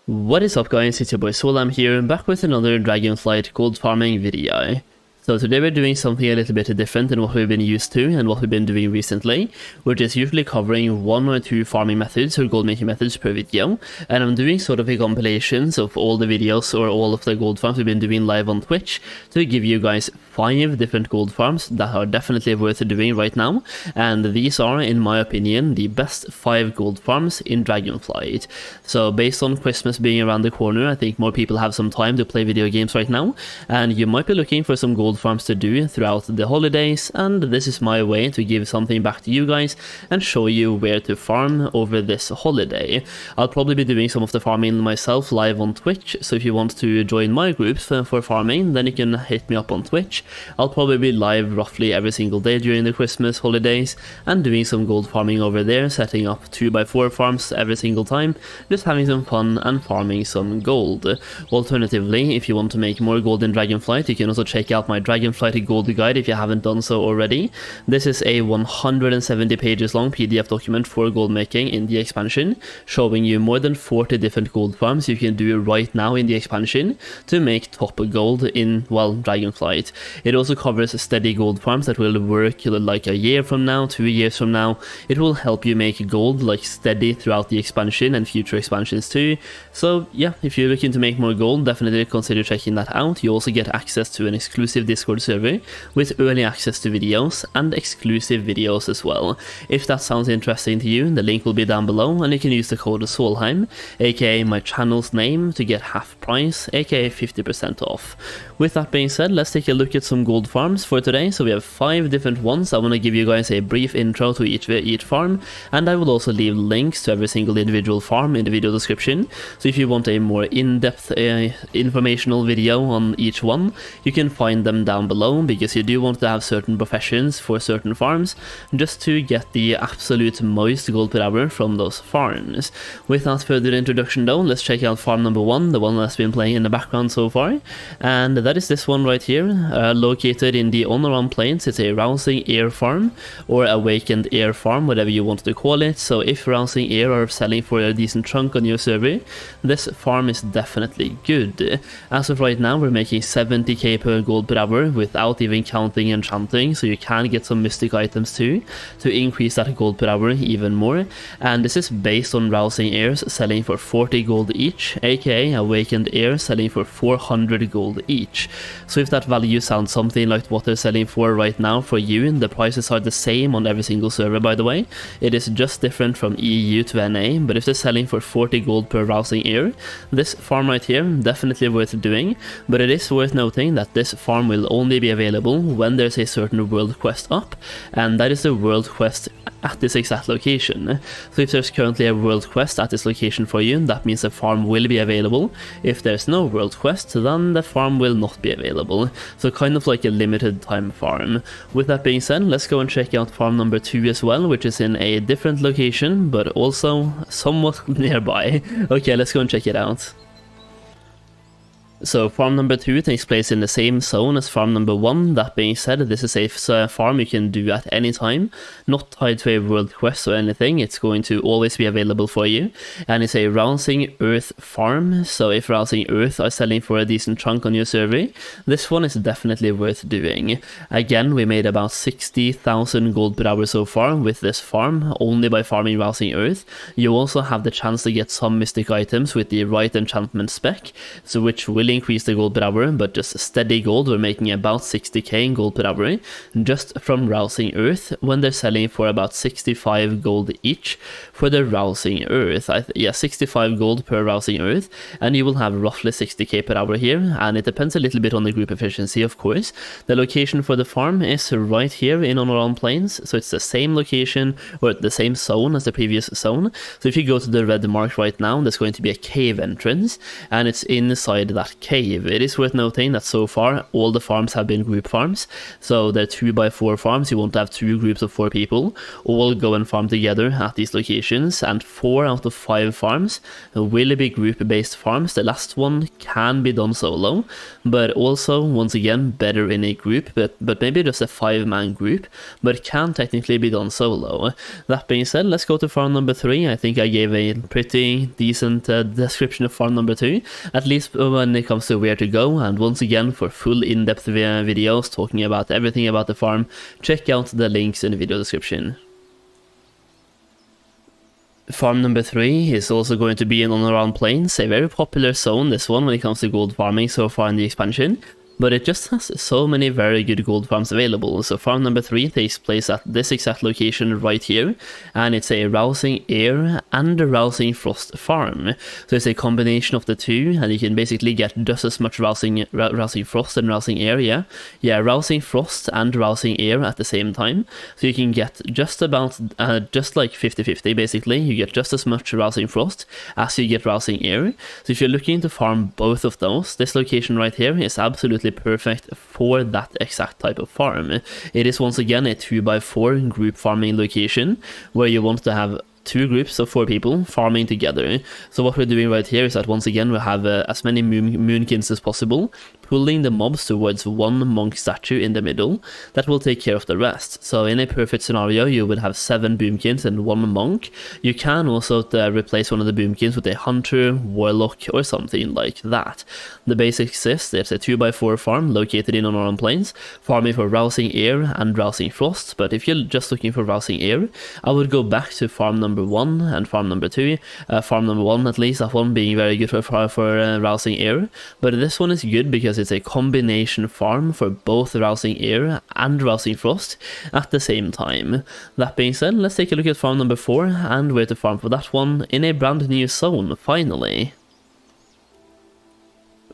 What is up guys, it's your boy Solheim here, back with another Dragonflight gold farming video. So today we're doing something a little bit different than what we've been used to and what we've been doing recently. We're just usually covering one or two farming methods or gold making methods per video, and I'm doing sort of a compilations of all the videos or all of the gold farms we've been doing live on Twitch to give you guys 5 different gold farms that are definitely worth doing right now, and these are, in my opinion, the best 5 gold farms in Dragonflight. So based on Christmas being around the corner, I think more people have some time to play video games right now, and you might be looking for some gold farms to do throughout the holidays, and this is my way to give something back to you guys and show you where to farm over this holiday. I'll probably be doing some of the farming myself live on Twitch, so if you want to join my groups for farming, then you can hit me up on Twitch. I'll probably be live roughly every single day during the Christmas holidays and doing some gold farming over there, setting up 2x4 farms every single time, just having some fun and farming some gold. Alternatively, if you want to make more gold in Dragonflight, you can also check out my Dragonflight Gold Guide if you haven't done so already. This is a 170 pages long PDF document for gold making in the expansion, showing you more than 40 different gold farms you can do right now in the expansion to make top gold in, well, Dragonflight. It also covers steady gold farms that will work like a year from now, 2 years from now. It will help you make gold like steady throughout the expansion and future expansions too. So yeah, if you're looking to make more gold, definitely consider checking that out. You also get access to an exclusive Discord server with early access to videos and exclusive videos as well. If that sounds interesting to you, the link will be down below, and you can use the code Solheim, aka my channel's name, to get half price, aka 50% off. With that being said, let's take a look at some gold farms for today. So we have 5 different ones. I want to give you guys a brief intro to each farm, and I will also leave links to every single individual farm in the video description. So if you want a more in-depth informational video on each one, you can find them down below, because you do want to have certain professions for certain farms just to get the absolute most gold per hour from those farms. Without further introduction though, let's check out farm number 1, the one that's been playing in the background so far, and that is this one right here, located in the Honoran Plains. It's a Rousing Air farm, or Awakened Air farm, whatever you want to call it. So if Rousing Air are selling for a decent chunk on your server, this farm is definitely good. As of right now, we're making 70k per gold per hour without even counting enchanting, so you can get some mystic items too to increase that gold per hour even more. And this is based on Rousing Airs selling for 40 gold each, aka Awakened Air selling for 400 gold each. So if that value sounds something like what they're selling for right now for you, the prices are the same on every single server, by the way. It is just different from EU to NA, but if they're selling for 40 gold per Rousing Air, this farm right here, definitely worth doing. But it is worth noting that this farm will only be available when there's a certain world quest up, and that is the world quest at this exact location. So if there's currently a world quest at this location for you, that means the farm will be available. If there's no world quest, then the farm will not be available. So kind of like a limited time farm. With that being said, let's go and check out farm number 2 as well, which is in a different location but also somewhat nearby. Okay, let's go and check it out. So farm number 2 takes place in the same zone as farm number 1. That being said, this is a farm you can do at any time, not tied to a world quest or anything. It's going to always be available for you, and it's a Rousing Earth farm. So if Rousing Earth are selling for a decent chunk on your server, this one is definitely worth doing. Again, we made about 60,000 gold per hour so far with this farm, only by farming Rousing Earth. You also have the chance to get some mystic items with the right enchantment spec, so which will increase the gold per hour, but just steady gold, we're making about 60k in gold per hour just from Rousing Earth, when they're selling for about 65 gold each for the Rousing Earth. Yeah, 65 gold per Rousing Earth, and you will have roughly 60k per hour here, and it depends a little bit on the group efficiency, of course. The location for the farm is right here in Honoran Plains, so it's the same location, or the same zone as the previous zone. So if you go to the red mark right now, there's going to be a cave entrance, and it's inside that cave. It is worth noting that so far all the farms have been group farms, so they're 2x4 farms. You want to have 2 groups of 4 people all go and farm together at these locations, and 4 out of 5 farms will be group-based farms. The last one can be done solo, but also once again better in a group, but maybe just a 5-man group, but can technically be done solo. That being said, let's go to farm number 3. I think I gave a pretty decent description of farm number 2, at least when it comes to where to go, and once again for full in-depth videos talking about everything about the farm, check out the links in the video description. Farm number 3 is also going to be in on around plains, a very popular zone, this one, when it comes to gold farming so far in the expansion. But it just has so many very good gold farms available. So farm number 3 takes place at this exact location right here, and it's a Rousing Air and a Rousing Frost farm. So it's a combination of the two, and you can basically get just as much Rousing Frost and Rousing Air, yeah, Rousing Frost and Rousing Air at the same time. So you can get just about, just like 50-50 basically. You get just as much Rousing Frost as you get Rousing Air. So if you're looking to farm both of those, this location right here is absolutely perfect for that exact type of farm. It is once again a 2x4 group farming location where you want to have 2 groups of 4 people farming together. So what we're doing right here is that once again we have as many moonkins as possible, pulling the mobs towards 1 monk statue in the middle that will take care of the rest. So in a perfect scenario you would have 7 boomkins and 1 monk. You can also replace one of the boomkins with a hunter, warlock or something like that. The basics is there's a 2x4 farm located in Honoran Plains, farming for Rousing Air and Rousing Frost, but if you're just looking for Rousing Air, I would go back to farm number 1 and farm number 2. Farm number 1 at least, that one being very good for Rousing Air, but this one is good because it's a combination farm for both Rousing Air and Rousing Frost at the same time. That being said, let's take a look at farm number 4 and where to farm for that one in a brand new zone, finally.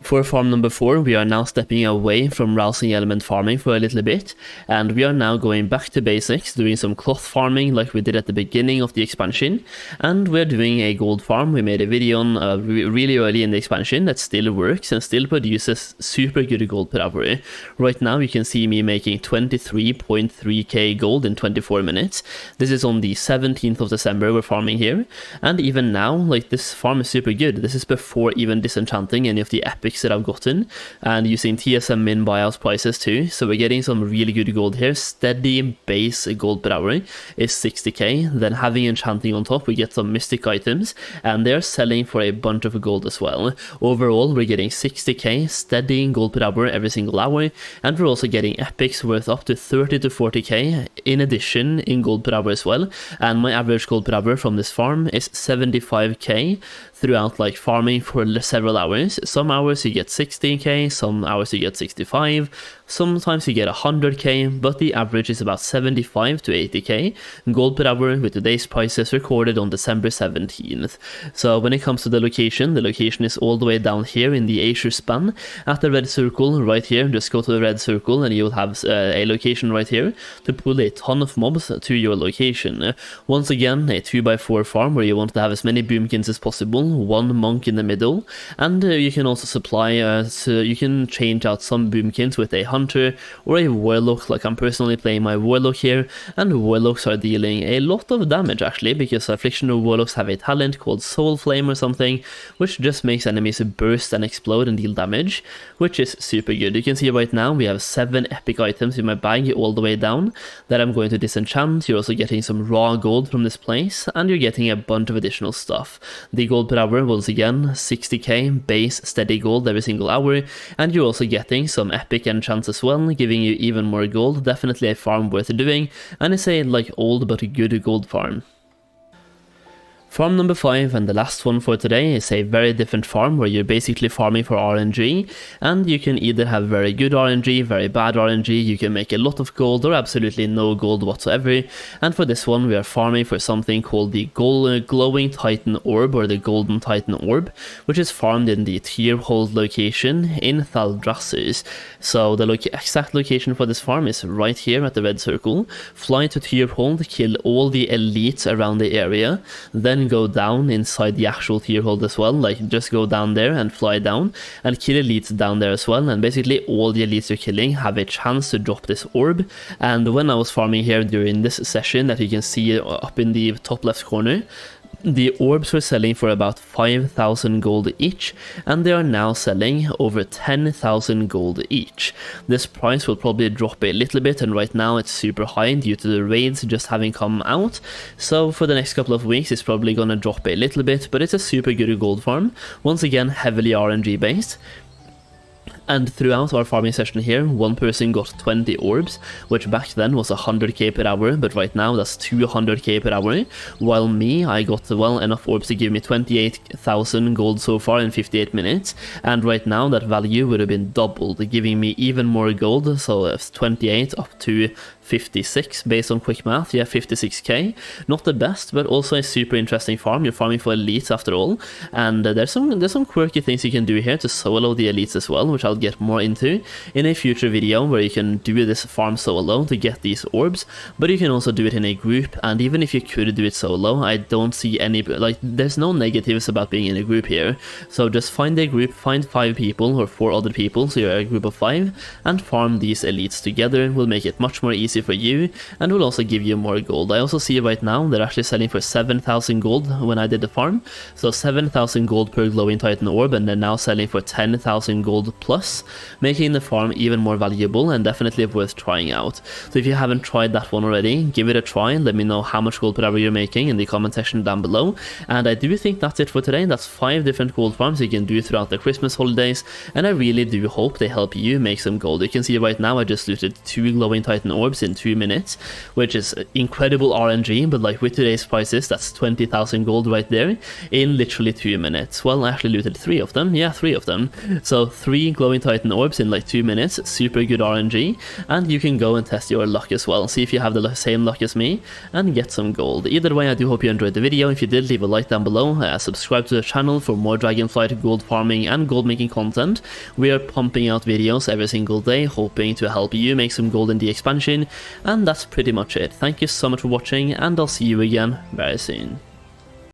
For farm number 4, we are now stepping away from Rousing element farming for a little bit, and we are now going back to basics, doing some cloth farming like we did at the beginning of the expansion, and we're doing a gold farm. We made a video on really early in the expansion that still works and still produces super good gold per hour. Right now you can see me making 23.3k gold in 24 minutes. This is on the 17th of December we're farming here, and even now, like, this farm is super good. This is before even disenchanting any of the epic that I've gotten, and using TSM min buyout prices too, so we're getting some really good gold here. Steady base gold per hour is 60k, then having enchanting on top we get some mystic items, and they're selling for a bunch of gold as well. Overall we're getting 60k steady gold per hour every single hour, and we're also getting epics worth up to 30 to 40k in addition in gold per hour as well, and my average gold per hour from this farm is 75k throughout like farming for several hours. Some hours you get 60k, some hours you get 65, sometimes you get 100k, but the average is about 75 to 80k gold per hour with today's prices recorded on December 17th. So when it comes to the location is all the way down here in the Azure span at the red circle right here. Just go to the red circle and you'll have a location right here to pull a ton of mobs to your location. Once again, a 2x4 farm where you want to have as many boomkins as possible, 1 monk in the middle, and you can also supply, so you can change out some boomkins with a hunter or a warlock, like I'm personally playing my warlock here, and warlocks are dealing a lot of damage actually, because afflictional warlocks have a talent called Soul Flame or something, which just makes enemies burst and explode and deal damage, which is super good. You can see right now we have 7 epic items in my bag all the way down that I'm going to disenchant. You're also getting some raw gold from this place, and you're getting a bunch of additional stuff. The gold per hour, once again, 60k base steady gold every single hour, and you're also getting some epic enchants as well, giving you even more gold. Definitely a farm worth doing, and it's a like old but good gold farm. Farm number 5, and the last one for today, is a very different farm where you're basically farming for RNG, and you can either have very good RNG, very bad RNG, you can make a lot of gold or absolutely no gold whatsoever. And for this one we are farming for something called the Glowing Titan Orb, or the Golden Titan Orb, which is farmed in the Tierhold location in Thaldrassus. So the exact location for this farm is right here at the red circle. Fly to Tierhold, kill all the elites around the area, then can go down inside the actual tier hold as well, like just go down there and fly down and kill elites down there as well, and basically all the elites you're killing have a chance to drop this orb. And when I was farming here during this session that you can see up in the top left corner, the orbs were selling for about 5,000 gold each, and they are now selling over 10,000 gold each. This price will probably drop a little bit, and right now it's super high due to the raids just having come out. So for the next couple of weeks it's probably gonna drop a little bit, but it's a super good gold farm. Once again, heavily RNG based. And throughout our farming session here, one person got 20 orbs, which back then was 100k per hour, but right now that's 200k per hour, while me, I got well enough orbs to give me 28,000 gold so far in 58 minutes, and right now that value would have been doubled, giving me even more gold, so it's 28 up to 56 based on quick math. Yeah, 56k. Not the best, but also a super interesting farm. You're farming for elites after all, and there's some quirky things you can do here to solo the elites as well, which I'll get more into in a future video, where you can do this farm solo to get these orbs, but you can also do it in a group. And even if you could do it solo, I don't see any, like, there's no negatives about being in a group here. So just find a group, find 5 people or 4 other people, so you're a group of 5, and farm these elites together. Will make it much more easy for you, and will also give you more gold. I also see right now they're actually selling for 7,000 gold when I did the farm, so 7,000 gold per glowing titan orb, and they're now selling for 10,000 gold plus, making the farm even more valuable and definitely worth trying out. So if you haven't tried that one already, give it a try and let me know how much gold per hour you're making in the comment section down below. And I do think that's it for today. That's 5 different gold farms you can do throughout the Christmas holidays, and I really do hope they help you make some gold. You can see right now I just looted 2 glowing titan orbs in 2 minutes, which is incredible RNG, but like with today's prices, that's 20,000 gold right there in literally 2 minutes. Well, I actually looted 3 of them. Yeah, 3 of them. So 3 glowing titan orbs in like 2 minutes, super good RNG, and you can go and test your luck as well. See if you have the same luck as me and get some gold. Either way, I do hope you enjoyed the video. If you did, leave a like down below, subscribe to the channel for more Dragonflight gold farming and gold making content. We are pumping out videos every single day, hoping to help you make some gold in the expansion, and that's pretty much it. Thank you so much for watching, and I'll see you again very soon.